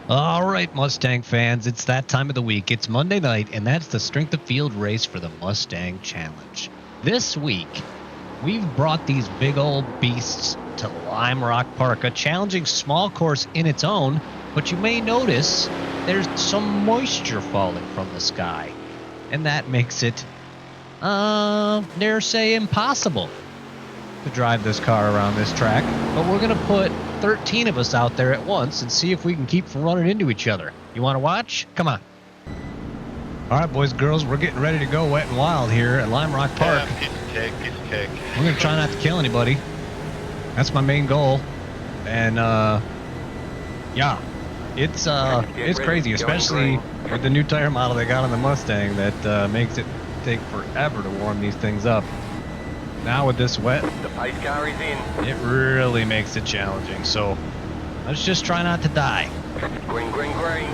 All right, Mustang fans, it's that time of the week. It's Monday night, and that's the Strength of Field race for the Mustang Challenge. This week, we've brought these big old beasts to Lime Rock Park, a challenging small course in its own, but you may notice there's some moisture falling from the sky, and that makes it, dare say, impossible to drive this car around this track. But we're going to put 13 of us out there at once and see if we can keep from running into each other. You want to watch? Come on. All right, boys and girls, we're getting ready to go wet and wild here at Lime Rock Park. Yeah, piece of cake. We're going to try not to kill anybody. That's my main goal. And, yeah, it's crazy, especially with the new tire model they got on the Mustang that makes it take forever to warm these things up. Now with this wet, the pace car is in. It really makes it challenging. So let's just try not to die. Green, green, green.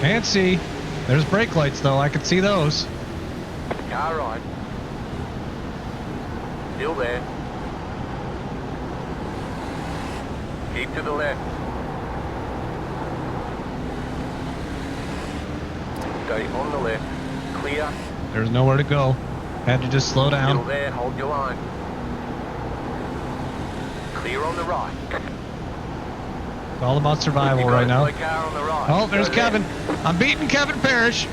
Can't see. There's brake lights though. I can see those. Car right. Still there. Keep to the left. Stay on the left. Clear. There's nowhere to go. Had to just slow Still down. there. Hold your line. Clear on the right. It's all about survival right now. Car on the right. Oh, there's Go Kevin. left. I'm beating Kevin Parrish.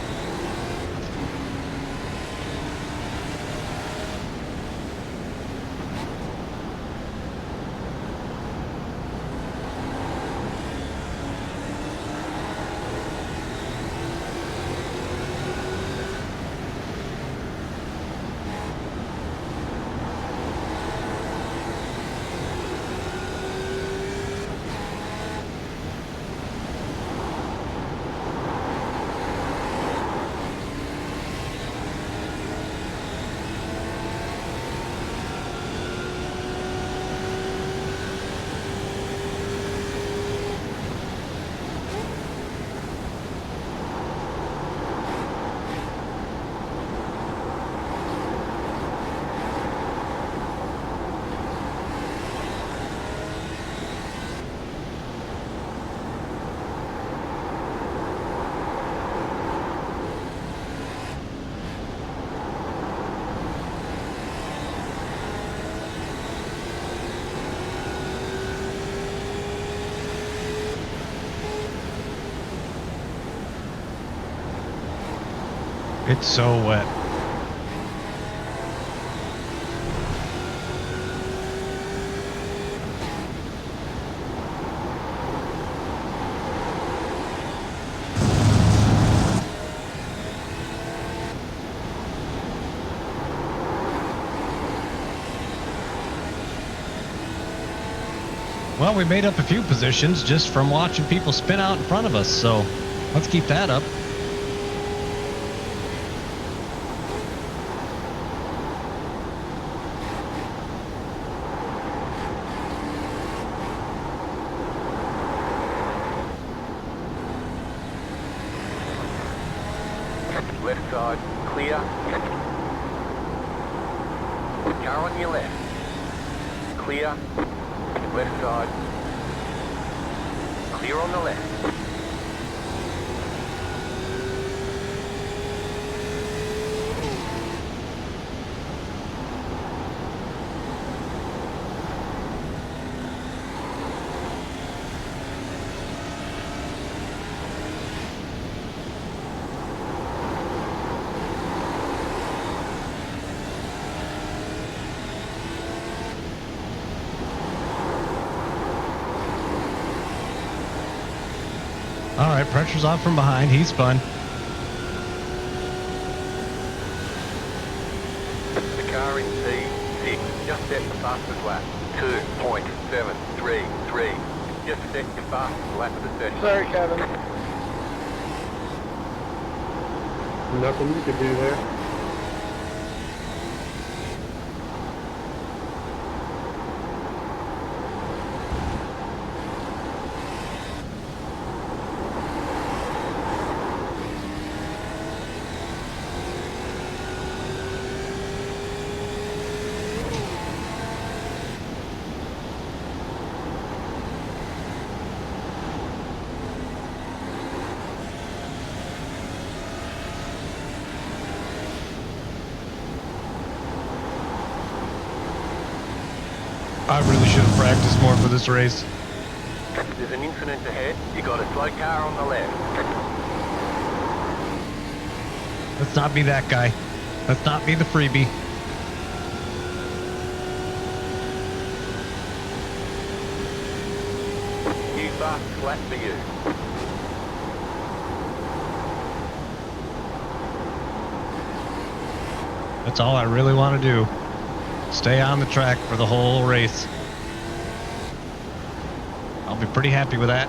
It's so wet. Well, we made up a few positions just from watching people spin out in front of us, so let's keep that up. Left side. Clear. Car on your left. Clear. Left side. Clear on the left. All right, pressure's off from behind. He's spun. The car in P6 just set the fastest lap. 2.733. Just set your fastest lap of the session. Sorry, Kevin. Nothing you can do there. I really should have practiced more for this race. There's an incident ahead. You got a slow car on the left. Let's not be that guy. Let's not be the freebie. You fast flat for you. That's all I really want to do. Stay on the track for the whole race. I'll be pretty happy with that.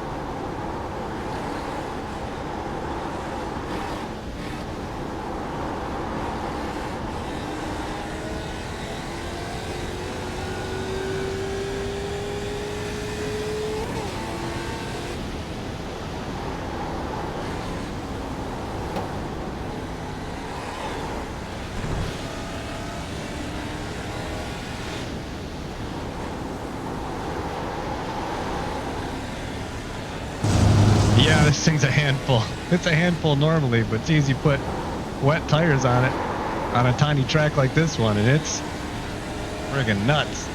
Yeah, this thing's a handful. It's a handful normally, but geez, you put wet tires on it on a tiny track like this one, and it's friggin' nuts.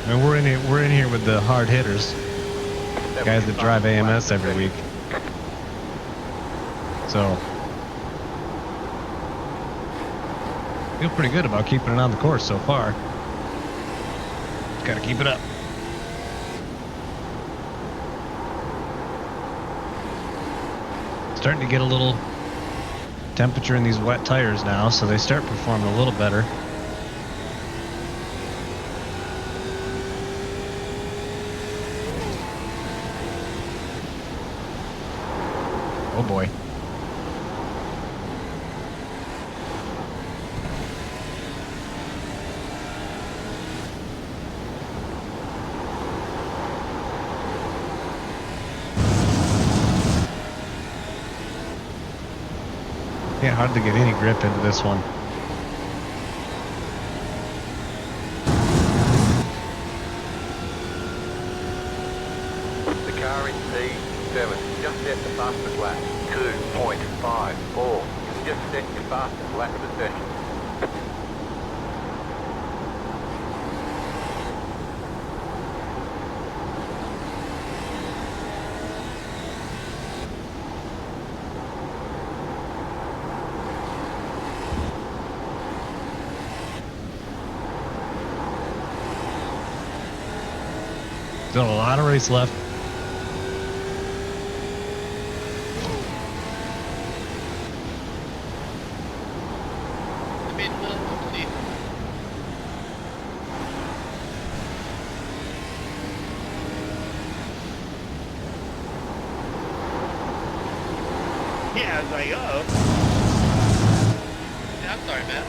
I mean, we're in here with the hard hitters, guys that drive AMS every week. So, feel pretty good about keeping it on the course so far. Got to keep it up. Starting to get a little temperature in these wet tires now, so they start performing a little better. Oh boy. Can't hardly get any grip into this one. The car in P7 just set the fastest lap. 2.54. Just set your fastest lap of the session. Still a lot of race left. Yeah, I was like, oh. Yeah, I'm sorry, man.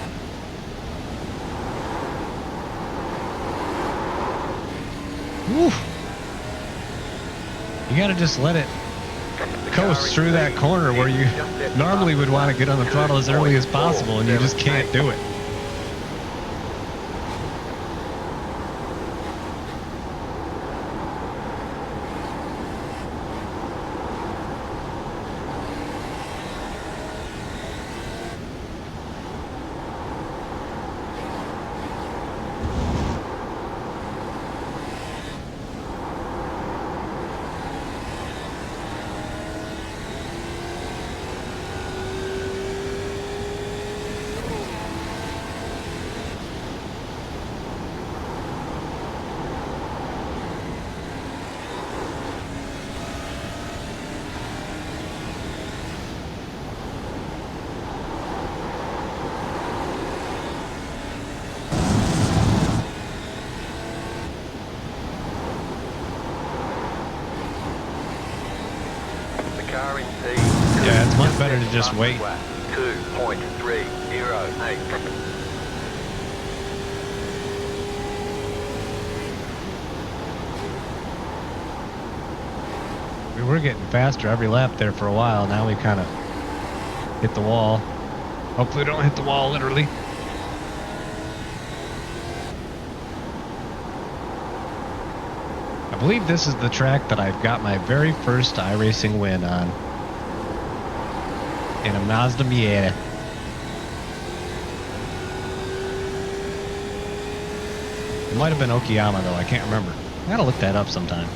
Woo. You gotta just let it coast through that corner where you normally would want to get on the throttle as early as possible, and you just can't do it. Yeah, it's much better to just wait. 2.308. We were getting faster every lap there for a while. Now we kind of hit the wall. Hopefully we don't hit the wall literally. I believe this is the track that I've got my very first iRacing win on. In a Mazda Miata. It might have been Okayama, though. I can't remember. I gotta look that up sometime.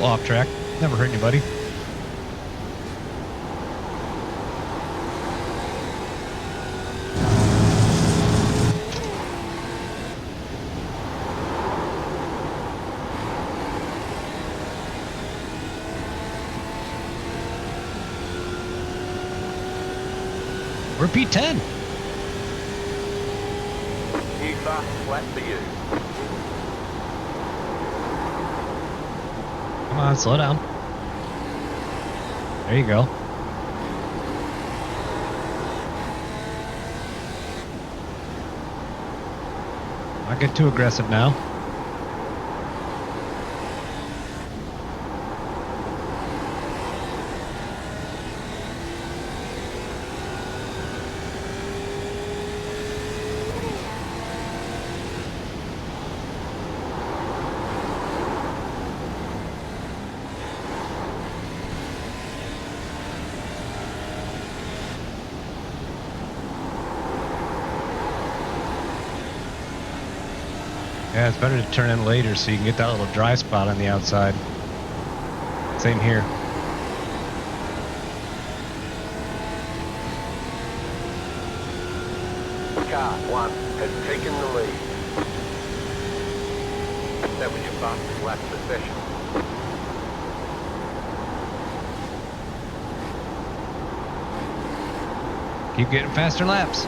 Off track. Never hurt anybody. We're P10. New fast flat for you. Come on, slow down. There you go. Not get too aggressive now. Yeah, it's better to turn in later so you can get that little dry spot on the outside. Same here. Car 1 has taken the lead. That was your fastest lap of the session. Keep getting faster laps.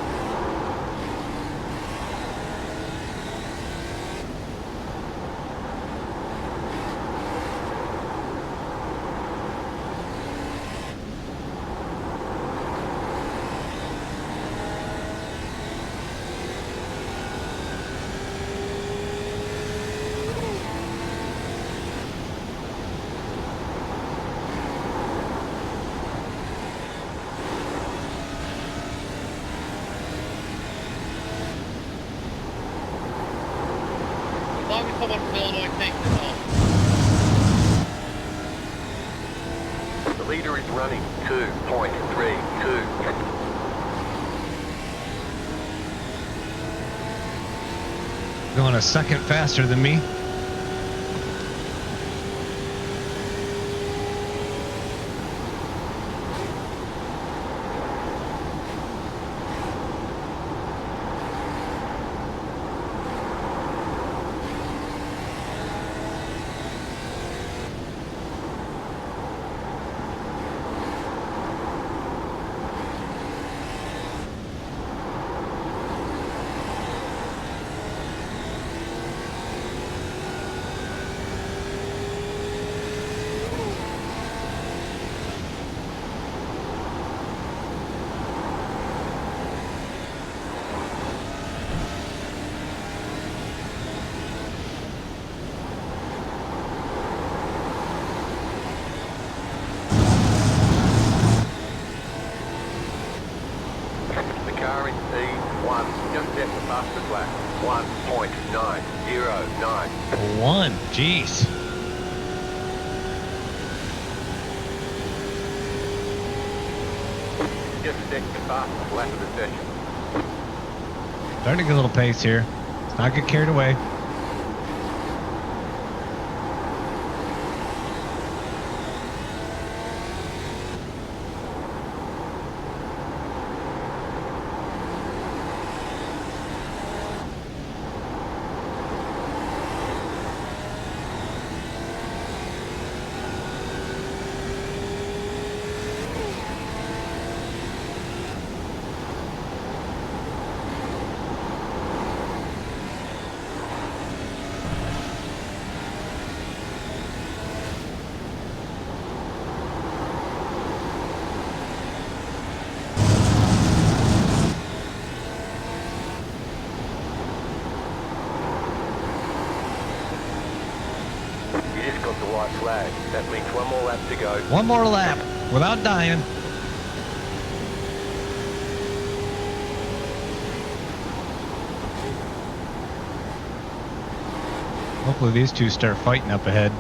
As long as someone from Illinois takes it home. The leader is running 2.32. Going a second faster than me. The car in P1 just set the fastest lap. 1.909. One. Jeez. Just set the fastest lap of the session. Starting to get a little pace here. Let's not get carried away. You just got the white flag. That means one more lap to go. One more lap without dying. Hopefully these two start fighting up ahead.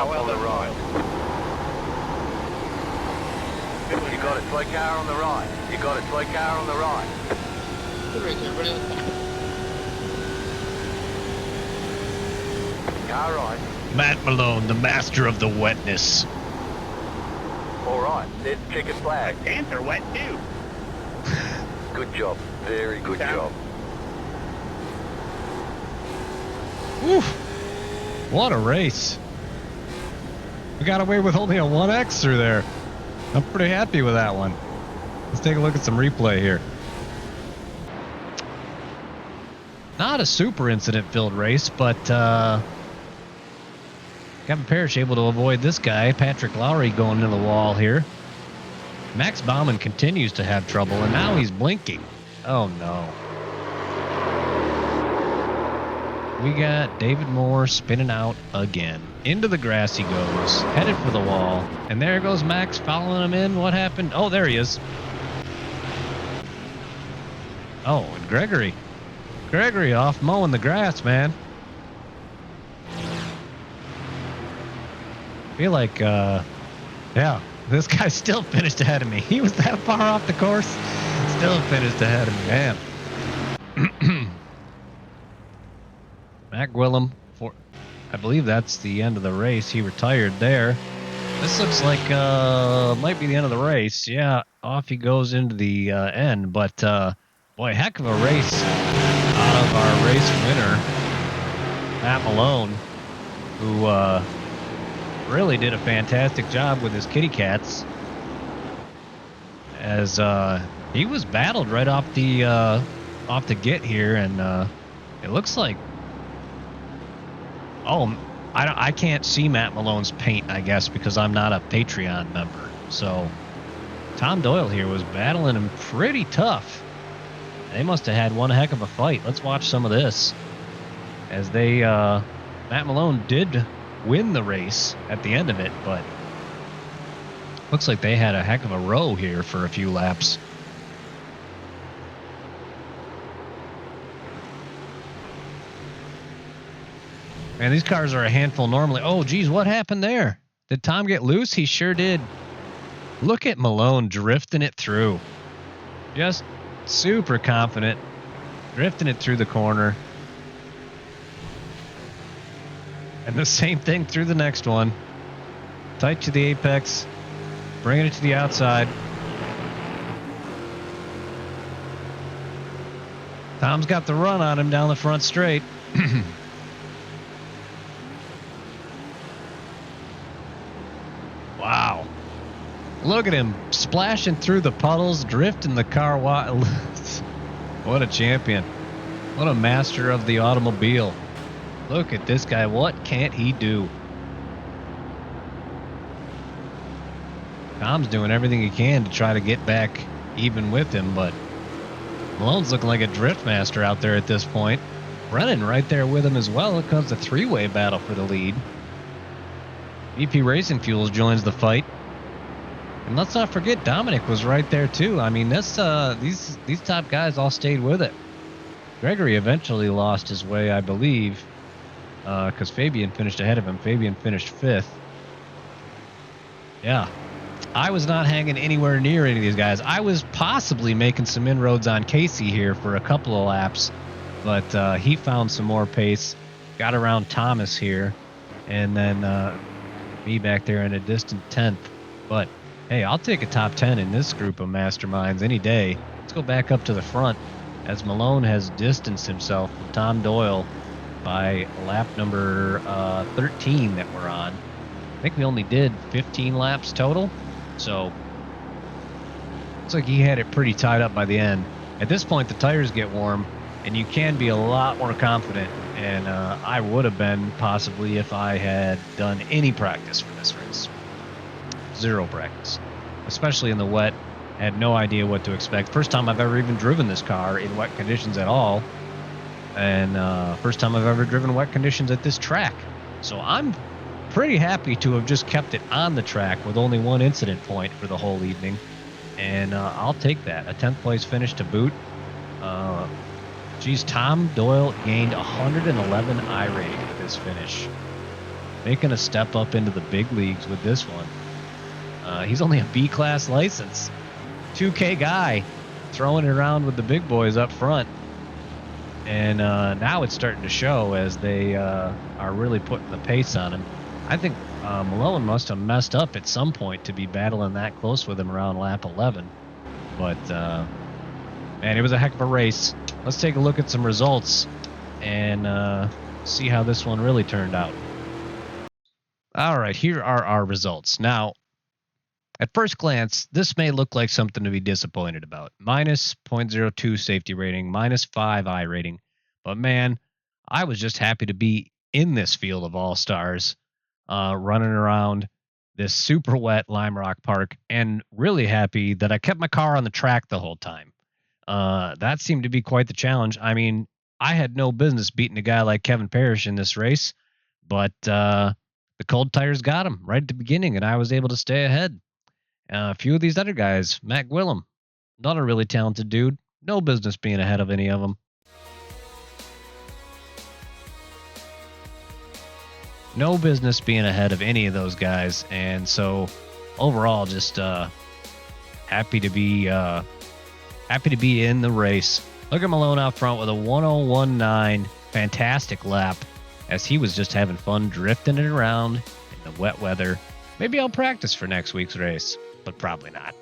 On the right. You got it, slow car on the right. You got it, slow car on the right. There is everybody on the side. Car right. Matt Malone, the master of the wetness. All right, there's the checkered flag. Pants are wet too. Good job. Very good job. Whew. What a race. We got away with only a 1X through there. I'm pretty happy with that one. Let's take a look at some replay here. Not a super incident-filled race, but Kevin Parrish able to avoid this guy, Patrick Lowry, going into the wall here. Max Baumann continues to have trouble, and now he's blinking. Oh, no. We got David Moore spinning out again. Into the grass he goes, headed for the wall. And there goes Max following him in. What happened? Oh, there he is. Oh, and Gregory. Gregory off mowing the grass, man. I feel like, yeah, this guy still finished ahead of me. He was that far off the course. Still finished ahead of me, man. Mac Willem, I believe that's the end of the race. He retired there. This looks like might be the end of the race. Yeah, off he goes into the end. But boy, heck of a race out of our race winner, Matt Malone, who really did a fantastic job with his kitty cats, as he was battled right off the get here, and it looks like. Oh, I can't see Matt Malone's paint, I guess, because I'm not a Patreon member. So Tom Doyle here was battling him pretty tough. They must have had one heck of a fight. Let's watch some of this. As they, Matt Malone did win the race at the end of it, but looks like they had a heck of a row here for a few laps. Man, these cars are a handful normally. Oh, geez, what happened there? Did Tom get loose? He sure did. Look at Malone drifting it through. Just super confident. Drifting it through the corner. And the same thing through the next one. Tight to the apex. Bringing it to the outside. Tom's got the run on him down the front straight. Wow. Look at him splashing through the puddles, drifting the car wild. What a champion. What a master of the automobile. Look at this guy. What can't he do? Tom's doing everything he can to try to get back even with him, but Malone's looking like a drift master out there at this point. Brennan right there with him as well. It comes a three-way battle for the lead. EP Racing Fuels joins the fight. And let's not forget Dominic was right there too. I mean, this these top guys all stayed with it. Gregory eventually lost his way, I believe, because Fabian finished ahead of him. Fabian finished fifth. Yeah. I was not hanging anywhere near any of these guys. I was possibly making some inroads on Casey here for a couple of laps, but he found some more pace, got around Thomas here, and then me back there in a distant 10th. But hey, I'll take a top 10 in this group of masterminds any day. Let's go back up to the front as Malone has distanced himself from Tom Doyle by lap number 13 that we're on. I think we only did 15 laps total, so looks like he had it pretty tied up by the end. At this point, the tires get warm, and you can be a lot more confident, and I would have been possibly if I had done any practice for this race. Zero practice, especially in the wet. Had no idea what to expect. First time I've ever even driven this car in wet conditions at all, and first time I've ever driven wet conditions at this track. So I'm pretty happy to have just kept it on the track with only one incident point for the whole evening, and I'll take that. A 10th place finish to boot. Geez, Tom Doyle gained 111 I rating with this finish, making a step up into the big leagues with this one. He's only a B-class license. 2K guy throwing it around with the big boys up front. And now it's starting to show as they are really putting the pace on him. I think Malone must have messed up at some point to be battling that close with him around lap 11. But, man, it was a heck of a race. Let's take a look at some results and see how this one really turned out. All right, here are our results. Now, at first glance, this may look like something to be disappointed about. Minus 0.02 safety rating, minus 5 I rating. But man, I was just happy to be in this field of all-stars, running around this super wet Lime Rock Park, and really happy that I kept my car on the track the whole time. That seemed to be quite the challenge. I mean, I had no business beating a guy like Kevin Parrish in this race, but the cold tires got him right at the beginning, and I was able to stay ahead. A few of these other guys, Matt Gwillem, not a really talented dude, no business being ahead of any of them. No business being ahead of any of those guys, and so overall, just happy to be in the race. Look at Malone out front with a 1:01.9, fantastic lap, as he was just having fun drifting it around in the wet weather. Maybe I'll practice for next week's race, but probably not.